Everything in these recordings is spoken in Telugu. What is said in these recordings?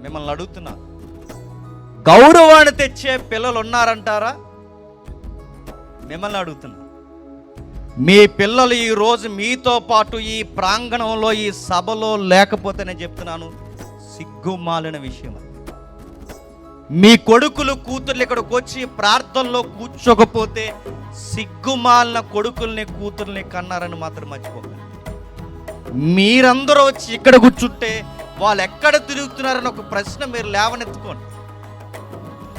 మిమ్మల్ని అడుగుతున్నా, గౌరవాన్ని తెచ్చే పిల్లలు ఉన్నారంటారా? మిమ్మల్ని అడుగుతున్నా. మీ పిల్లలు ఈరోజు మీతో పాటు ఈ ప్రాంగణంలో, ఈ సభలో లేకపోతే నేను చెప్తున్నాను, సిగ్గుమాలిన విషయం. మీ కొడుకులు కూతుర్లు ఇక్కడికి వచ్చి ప్రార్థనలో కూర్చోకపోతే సిగ్గుమాలిన కొడుకుల్ని కూతుర్ని కన్నారని మాత్రం మర్చిపోకండి. మీరందరూ వచ్చి ఇక్కడ కూర్చుంటే వాళ్ళు ఎక్కడ తిరుగుతున్నారని ఒక ప్రశ్న మీరు లేవనెత్తుకోండి.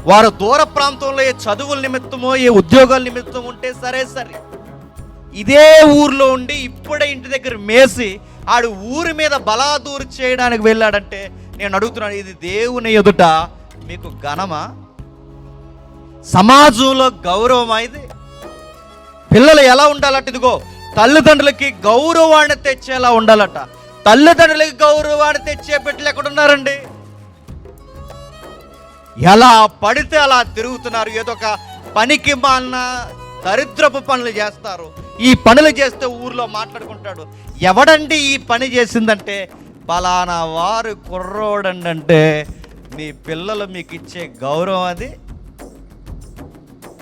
వారు దూర ప్రాంతంలో ఏ చదువుల నిమిత్తమో ఏ ఉద్యోగాల నిమిత్తం ఉంటే సరే, ఇదే ఊర్లో ఉండి ఇప్పుడే ఇంటి దగ్గర మేసి ఆడు ఊరి మీద బలాదూరు చేయడానికి వెళ్ళాడంటే నేను అడుగుతున్నాను, ఇది దేవుని ఎదుట మీకు ఘనమా? సమాజంలో గౌరవమా ఇది? పిల్లలు ఎలా ఉండాలట? ఇదిగో తల్లిదండ్రులకి గౌరవాన్ని తెచ్చేలా ఉండాలట. తల్లిదండ్రులకి గౌరవాన్ని తెచ్చే బిడ్డలు ఎక్కడున్నారండి? ఎలా పడితే అలా తిరుగుతున్నారు. ఏదో ఒక పనికి మాలిన దరిద్రపు పనులు చేస్తారు. ఈ పనులు చేస్తే ఊర్లో మాట్లాడుకుంటాడు, ఎవడండి ఈ పని చేసిందంటే పలానా వారు కుర్రోడండి అంటే మీ పిల్లలు మీకు ఇచ్చే గౌరవం అది?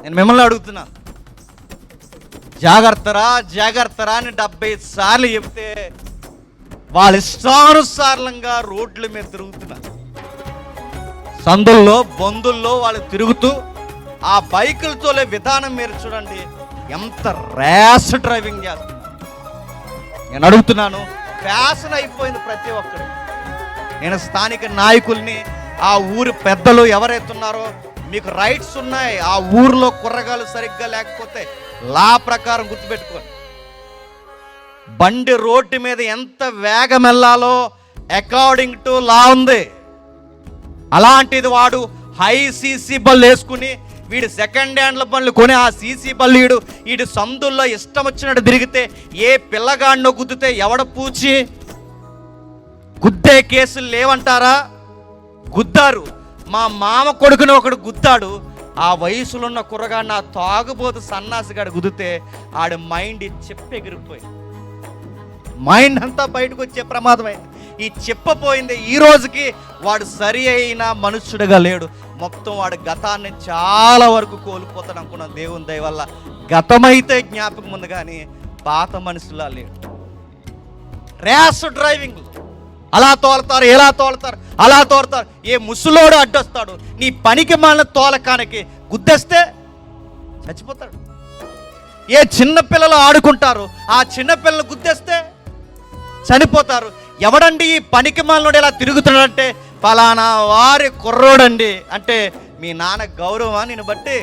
నేను మిమ్మల్ని అడుగుతున్నా, జాగ్రత్తరా జాగ్రత్తరా అని 70 సార్లు చెప్తే వాళ్ళ ఇష్టానుసారంగా రోడ్ల మీద తిరుగుతున్నారు. సందుల్లో బొందుల్లో వాళ్ళు తిరుగుతూ ఆ బైకులతో విధానం మీరు చూడండి, ఎంత ర్యాష్ డ్రైవింగ్ చేస్తున్నారు. నేను అడుగుతున్నాను, ఫ్యాషన్ అయిపోయింది ప్రతి ఒక్కరు. నేను స్థానిక నాయకుల్ని, ఆ ఊరి పెద్దలు ఎవరైతే ఉన్నారో మీకు రైట్స్ ఉన్నాయి. ఆ ఊర్లో కుర్రగాలు సరిగ్గా లేకపోతే లా ప్రకారం గుర్తుపెట్టుకోండి, బండి రోడ్డు మీద ఎంత వేగం వెళ్ళాలో అకార్డింగ్ టు లా ఉంది. అలాంటిది వాడు హై సీసీ బళ్ళు వేసుకుని వీడు సెకండ్ హ్యాండ్ల బండ్లు కొని ఆ సీసీ బళ్ళు వీడు సందుల్లో ఇష్టం వచ్చినట్టు తిరిగితే ఏ పిల్లగాడినో గుద్దితే ఎవడ పూచి గుద్దే కేసులు లేవంటారా? గుద్దారు. మా మామ కొడుకుని ఒకడు గుద్దాడు. ఆ వయసులో ఉన్న కుర్రగాడిని ఆ తాగుబోతు సన్నాసిగాడు గుద్దితే ఆడి మైండ్ చెప్పెగిరిపోయి మైండ్ అంతా బయటకు వచ్చే ప్రమాదమైంది. ఈ చెప్పపోయింది. ఈ రోజుకి వాడు సరి అయిన మనుష్యుడిగా లేడు. మొత్తం వాడు గతాన్ని చాలా వరకు కోల్పోతాడు అనుకున్నాం. దేవుని దయ వల్ల గతమైతే జ్ఞాపకం ఉంది కానీ పాత మనుషులా లేడు. ర్యాష్ డ్రైవింగ్, అలా తోలుతారు, ఎలా తోలుతారు, అలా తోలుతారు. ఏ ముసలోడు అడ్డొస్తాడు నీ పనికి మాలిన తోలకానికి, గుద్దేస్తే చచ్చిపోతాడు. ఏ చిన్నపిల్లలు ఆడుకుంటారు, ఆ చిన్నపిల్లలు గుద్దేస్తే చనిపోతారు. ఎవడండి ఈ పనికి మాలినోడు ఇలా తిరుగుతున్నాడంటే ఫలానా వారి కుర్రోడండి అంటే మీ నాన్న గౌరవమా? నేను బట్టి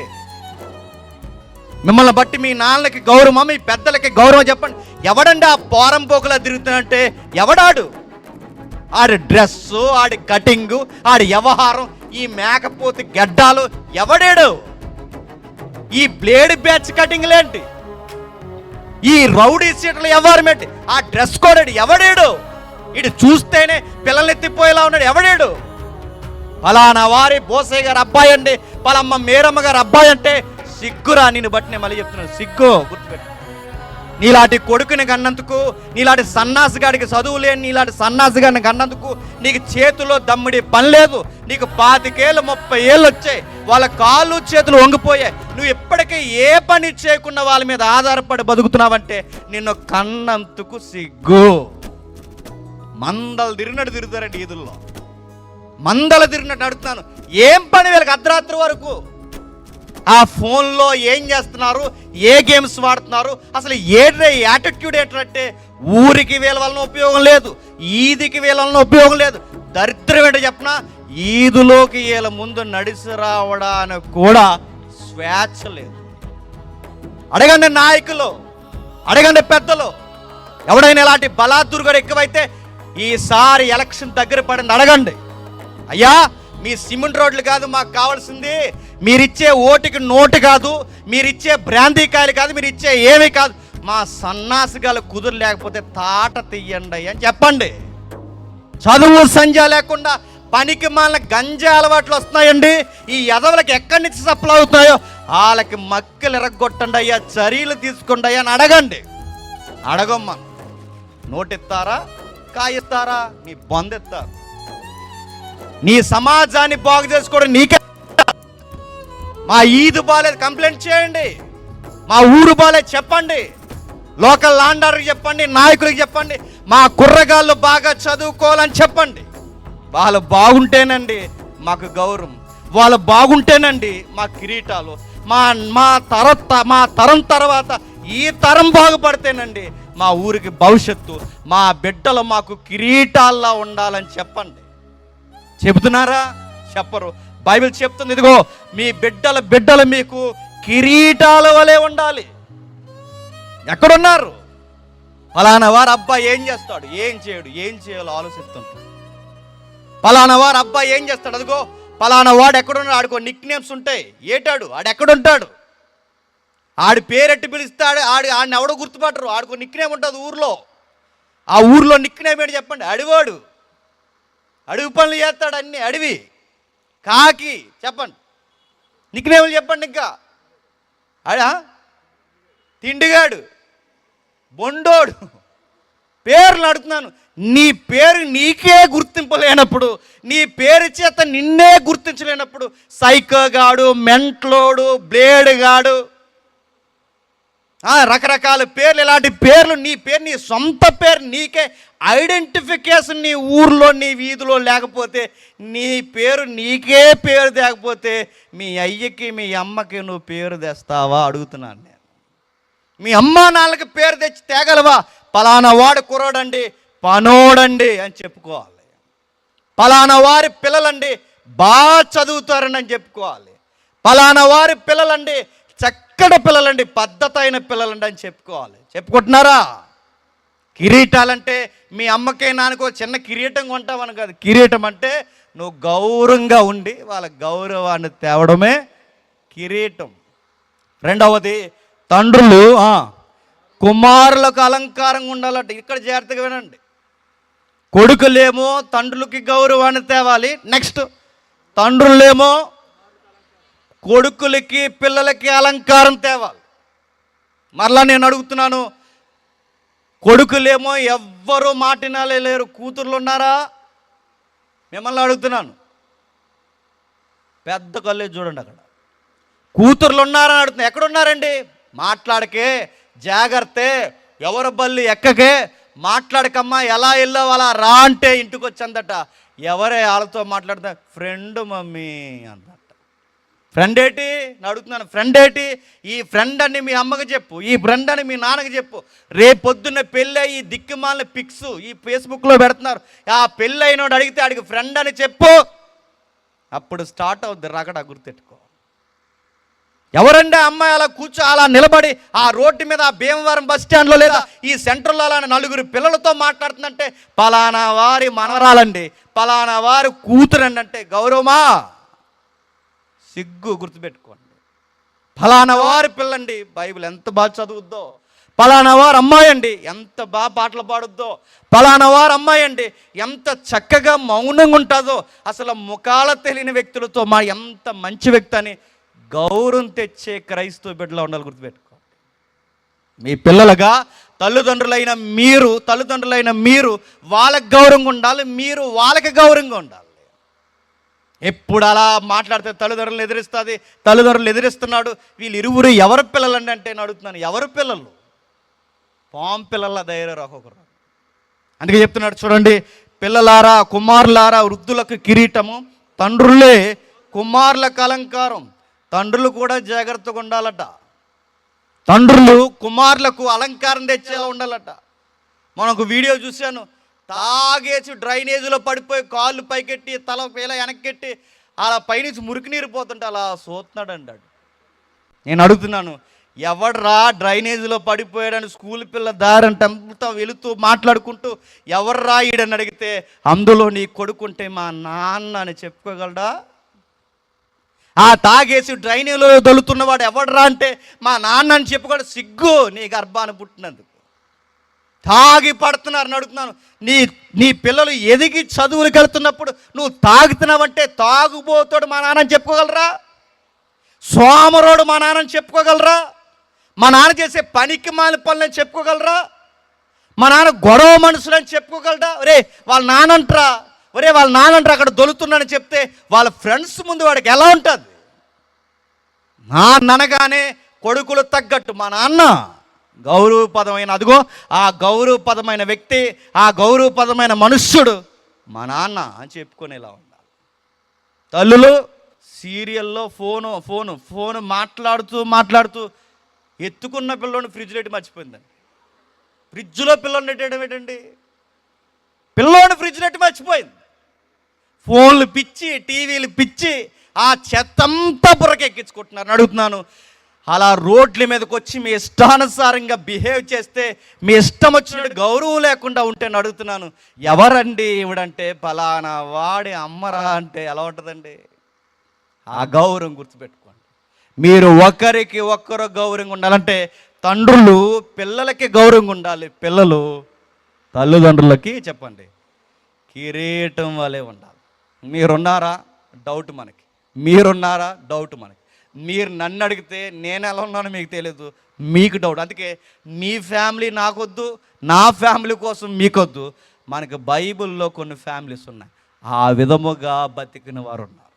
మిమ్మల్ని బట్టి మీ నాన్నలకి గౌరవమా? మీ పెద్దలకి గౌరవం చెప్పండి. ఎవడండి ఆ పోరం పోకులా తిరుగుతున్నాడంటే ఎవడాడు? ఆడి డ్రెస్సు, ఆడి కటింగు, ఆడి వ్యవహారం, ఈ మేకపోతే గడ్డాలు ఎవడాడు? ఈ బ్లేడ్ బ్యాచ్ కటింగ్లేంటి? ఈ రౌడీ సీట్ల వ్యవహారం ఏంటి? ఆ డ్రెస్ కోడ్ ఎవడాడు? ఇటు చూస్తేనే పిల్లల్ని ఎత్తిపోయేలా ఉన్నాడు. ఎవడాడు? ఫలానా వారి బోసయ్య గారు అబ్బాయి అండి, పలమ్మ మేరమ్మ గారు అబ్బాయి అంటే సిగ్గురా. నేను బట్టి నేను మళ్ళీ చెప్తున్నాను, సిగ్గు. గుర్తుపెట్టు, నీలాంటి కొడుకుని కన్నందుకు, నీలాంటి సన్నాసిగాడికి చదువు లేని నీలాంటి సన్నాసిగాడిని కన్నందుకు నీకు చేతిలో దమ్మిడి పని లేదు. నీకు 25 ఏళ్ళు 30 ఏళ్ళు వచ్చాయి, వాళ్ళ కాళ్ళు చేతులు వంగిపోయాయి. నువ్వు ఇప్పటికీ ఏ పని చేయకుండా వాళ్ళ మీద ఆధారపడి బతుకుతున్నావంటే నిన్ను కన్నందుకు సిగ్గు. మందలు తిరిగినట్టు తిరుగుతారండి ఈదుల్లో, మందలు తిరిగినట్టు అడుగుతున్నాను. ఏం పని వీళ్ళకి అర్ధరాత్రి వరకు? ఆ ఫోన్లో ఏం చేస్తున్నారు, ఏ గేమ్స్ వాడుతున్నారు, అసలు ఏడే యాటిట్యూడ్ ఏంటంటే ఊరికి వీళ్ళ వలన ఉపయోగం లేదు, ఈదికి వీళ్ళ వలన ఉపయోగం లేదు. దరిద్రం ఏంటో చెప్పనా, ఈదులోకి వీళ్ళ ముందు నడిచి రావడానికి కూడా స్వేచ్ఛ లేదు. అడగండి నాయకులు, అడగండి పెద్దలు. ఎవడైనా ఇలాంటి బలాదుర్గడు ఎక్కువైతే ఈసారి ఎలక్షన్ దగ్గర పడింది అడగండి. అయ్యా మీ సిమెంట్ రోడ్లు కాదు మాకు కావాల్సింది, మీరిచ్చే ఓటుకి నోటు కాదు, మీరిచ్చే బ్రాందీ కాయలు కాదు, మీరు ఇచ్చే ఏమీ కాదు, మా సన్నాసిగాలు కుదురు లేకపోతే తాట తీయండి అని చెప్పండి. చదువు సంధ్య లేకుండా పనికి మాలిన గంజా అలవాట్లు వస్తున్నాయండి. ఈ ఎదవలకి ఎక్కడి నుంచి సప్లై అవుతున్నాయో వాళ్ళకి మక్కలు ఎరగొట్టండి అయ్యా, చర్యలు తీసుకోండి అయ్యా అని అడగండి. అడగమ్మా, నోటెత్తారా కాయెత్తారా? నీ బొందెత్తారు. నీ సమాజాన్ని బాగు చేసుకోవడం నీకే. మా ఈదు బాలేదు కంప్లైంట్ చేయండి, మా ఊరు బాలేదు చెప్పండి, లోకల్ లాండర్కి చెప్పండి, నాయకులకు చెప్పండి, మా కుర్రగాళ్ళు బాగా చదువుకోవాలని చెప్పండి. వాళ్ళు బాగుంటేనండి మాకు గౌరవం, వాళ్ళు బాగుంటేనండి మా కిరీటాలు, మా తరం తర్వాత ఈ తరం బాగుపడితేనండి మా ఊరికి భవిష్యత్తు, మా బిడ్డలు మాకు కిరీటాల్లా ఉండాలని చెప్పండి. చెబుతున్నారా? చెప్పరు. బైబిల్ చెప్తుంది, ఇదిగో మీ బిడ్డలు మీకు కిరీటాల వలె ఉండాలి. ఎక్కడున్నారు? ఫలానా వారు అబ్బాయి ఏం చేస్తాడు, ఏం చేయడు, ఏం చేయాలో ఆలోచిస్తుంటాడు. ఫలానా వారు అబ్బాయి ఏం చేస్తాడు, అదిగో ఫలానా వాడు ఎక్కడున్నాడు, ఆడికో నిక్ నేమ్స్ ఉంటాయి, ఏటాడు ఆడు ఎక్కడుంటాడు, ఆడి పేరెట్టి పిలుస్తాడు, ఆడిని ఎవడో గుర్తుపట్టరు, ఆడికో నిక్ నేమ్ ఉంటుంది ఊర్లో. ఆ ఊర్లో నిక్ నేమ్ ఏంటి చెప్పండి? అడివాడు. అడవి పనులు చేస్తాడు, అన్ని అడవి కాకి. చెప్పండి నిక్ నేములు చెప్పండి. ఇంకా తిండిగాడు, బొండోడు, పేర్లు అడుగుతున్నాను. నీ పేరు నీకే గుర్తింపు లేనప్పుడు, నీ పేరు చేత నిన్నే గుర్తించలేనప్పుడు, సైకోగాడు, మెంట్లోడు, బ్లేడ్గాడు, రకరకాల పేర్లు, ఇలాంటి పేర్లు, నీ పేరు నీ సొంత పేరు నీకే ఐడెంటిఫికేషన్ నీ ఊర్లో నీ వీధిలో లేకపోతే, నీ పేరు నీకే పేరు తేకపోతే మీ అయ్యకి మీ అమ్మకి నువ్వు పేరు తెస్తావా అడుగుతున్నాను నేను. మీ అమ్మ నాన్నకి పేరు తెచ్చి తేగలవా? పలానా వాడు కుర్రోడండి, పనోడండి అని చెప్పుకోవాలి. పలానా వారి పిల్లలండి బాగా చదువుతారని అని చెప్పుకోవాలి. పలానా వారి పిల్లలండి చక్కటి పిల్లలండి, పద్ధతి అయిన పిల్లలండి అని చెప్పుకోవాలి. చెప్పుకుంటున్నారా? కిరీటాలంటే మీ అమ్మకే నాన్నకో చిన్న కిరీటం కొంటామని కాదు. కిరీటం అంటే నువ్వు గౌరవంగా ఉండి వాళ్ళ గౌరవాన్ని తేవడమే కిరీటం. రెండవది, తండ్రులు కుమారులకు అలంకారంగా ఉండాలంట. ఇక్కడ జాగ్రత్తగా వినండి. కొడుకులేమో తండ్రులకి గౌరవాన్ని తేవాలి. నెక్స్ట్, తండ్రులేమో కొడుకులకి పిల్లలకి అలంకారం తేవాలి. మరలా నేను అడుగుతున్నాను, కొడుకులేమో ఎవ్వరూ మాటినాలే లేరు, కూతుర్లు ఉన్నారా? మిమ్మల్ని అడుగుతున్నాను, పెద్ద కళ్ళే చూడండి, అక్కడ కూతుర్లు ఉన్నారని అడుగుతున్నా. ఎక్కడున్నారండి? మాట్లాడకే, జాగ్రత్త, ఎవరు బల్లి ఎక్కకే, మాట్లాడకమ్మా, ఎలా వెళ్ళావు అలా రా అంటే ఇంటికి వచ్చిందట. ఎవరే వాళ్ళతో మాట్లాడుతా? Friend mummy అందట. ఫ్రెండ్ ఏంటి అడుగుతున్నాను, ఫ్రెండ్ ఏంటి? ఈ ఫ్రెండ్ అని మీ అమ్మకి చెప్పు, ఈ ఫ్రెండ్ అని మీ నాన్నకి చెప్పు. రేపు పొద్దున్న పెళ్ళి ఈ దిక్కుమాలిన పిక్స్ ఈ ఫేస్బుక్లో పెడుతున్నారు, ఆ పెళ్ళి అయినోడు అడిగితే ఆడికి ఫ్రెండ్ అని చెప్పు, అప్పుడు స్టార్ట్ అవుద్ది రగడ. గుర్తెట్టుకో. ఎవరండి అమ్మాయి అలా అలా నిలబడి ఆ రోడ్డు మీద, ఆ భీమవరం బస్ స్టాండ్లో లేదా ఈ సెంటర్లో అలా నలుగురు పిల్లలతో మాట్లాడుతుందంటే పలానా వారి మనవరాలండి, పలానా వారి కూతురండి అంటే గౌరవమా? సిగ్గు. గుర్తుపెట్టుకోండి. ఫలానా వారి పిల్లండి, బైబిల్ ఎంత బాగా చదువుద్దో, పలానా వారు అమ్మాయి అండి ఎంత బాగా పాటలు పాడుద్దో, పలానా వారు అమ్మాయి అండి ఎంత చక్కగా మౌనంగా ఉంటుందో, అసలు ముఖాల తెలియని వ్యక్తులతో ఎంత మంచి వ్యక్తి అని గౌరవం తెచ్చే క్రైస్తవ బిడ్డలా ఉండాలి. గుర్తుపెట్టుకోండి. మీ పిల్లలుగా తల్లిదండ్రులైన మీరు వాళ్ళకి గౌరవంగా ఉండాలి, మీరు వాళ్ళకి గౌరవంగా ఉండాలి. ఎప్పుడు అలా మాట్లాడితే తల్లిదండ్రులు ఎదిరిస్తున్నాడు. వీళ్ళు ఇరువురు ఎవరి పిల్లలండి అంటే నేను అడుగుతున్నాను, ఎవరి పిల్లలు? పాము పిల్లల ధైర్యం ఒక్కొక్కరు. అందుకే చెప్తున్నాడు చూడండి, పిల్లలారా, కుమారులారా, వృద్ధులకు కిరీటము, తండ్రులే కుమారులకు అలంకారం. తండ్రులు కూడా జాగ్రత్తగా ఉండాలట. తండ్రులు కుమారులకు అలంకారం తెచ్చేలా ఉండాలట. మనకు వీడియో చూశాను, తాగేసి డ్రైనేజీలో పడిపోయి కాళ్ళు పైకెట్టి తల ఇలా వెనక్కెట్టి అలా పైనుంచి మురికి నీరు పోతుంటే అలా సోతున్నాడు అంటాడు. నేను అడుగుతున్నాను, ఎవడ్రా డ్రైనేజీలో పడిపోయాడని స్కూల్ పిల్ల దారంటంతా వెళుతూ మాట్లాడుకుంటూ ఎవర్రా ఈడని అడిగితే అందులో నీ కొడుకుంటే మా నాన్న అని చెప్పుకోగలడా? ఆ తాగేసి డ్రైనేజీలో దొలుతున్నవాడు ఎవడ్రా అంటే మా నాన్న అని చెప్పుకోవడం సిగ్గు. నీ గర్భాన్ని పుట్టినందుకు తాగి పడుతున్నారు. అడుగుతున్నాను, నీ పిల్లలు ఎదిగి చదువులకు వెళ్తున్నప్పుడు నువ్వు తాగుతున్నావంటే తాగుబోతాడు మా నాన్నని చెప్పుకోగలరా? సోమరోడు మా నాన్నని చెప్పుకోగలరా? మా నాన్న చేసే పనికి మాలి పనులని చెప్పుకోగలరా? మా నాన్న గొడవ మనుషులని చెప్పుకోగలరా? రే వాళ్ళ నాన్నంటరా, ఒరే వాళ్ళ నాన్నంటారు అక్కడ దొలుతున్నాడని చెప్తే వాళ్ళ ఫ్రెండ్స్ ముందు వాడికి ఎలా ఉంటుంది? నాన్ననగానే కొడుకులు తగ్గట్టు మా నాన్న గౌరవపదమైన, అదిగో ఆ గౌరవపదమైన వ్యక్తి, ఆ గౌరవపదమైన మనుష్యుడు మా నాన్న అని చెప్పుకునేలా ఉండాలి. తల్లులు సీరియల్లో ఫోను మాట్లాడుతూ ఎత్తుకున్న పిల్లోని ఫ్రిడ్జ్లో పెట్టి మర్చిపోయిందండి. ఫ్రిడ్జ్లో పిల్లోని పెట్టేయడం ఏంటండి? పిల్లోని ఫ్రిడ్జ్లో పెట్టి మర్చిపోయింది. ఫోన్లు పిచ్చి, టీవీలు పిచ్చి, ఆ చెత్తంతా బుర్రకెక్కించుకుంటున్నారు. అడుగుతున్నాను, అలా రోడ్ల మీదకి వచ్చి మీ ఇష్టానుసారంగా బిహేవ్ చేస్తే, మీ ఇష్టం వచ్చినట్టు గౌరవం లేకుండా ఉంటే అడుగుతున్నాను, ఎవరండి ఇవిడంటే ఫలానా వాడి అమ్మరా అంటే ఎలా ఉంటుందండి? ఆ గౌరవం గుర్తుపెట్టుకోండి. మీరు ఒకరికి ఒక్కరు గౌరవంగా ఉండాలంటే తండ్రులు పిల్లలకి గౌరవంగా ఉండాలి, పిల్లలు తల్లిదండ్రులకి చెప్పండి కిరీటం వలె ఉండాలి. మీరున్నారా? డౌట్ మనకి. మీరున్నారా? డౌట్ మనకి. మీరు నన్ను అడిగితే నేను ఎలా ఉన్నానో మీకు తెలియదు, మీకు డౌట్. అందుకే మీ ఫ్యామిలీ నాకొద్దు, నా ఫ్యామిలీ కోసం మీకొద్దు. మనకు బైబిల్లో కొన్ని ఫ్యామిలీస్ ఉన్నాయి, ఆ విధముగా బతికిన వారు ఉన్నారు.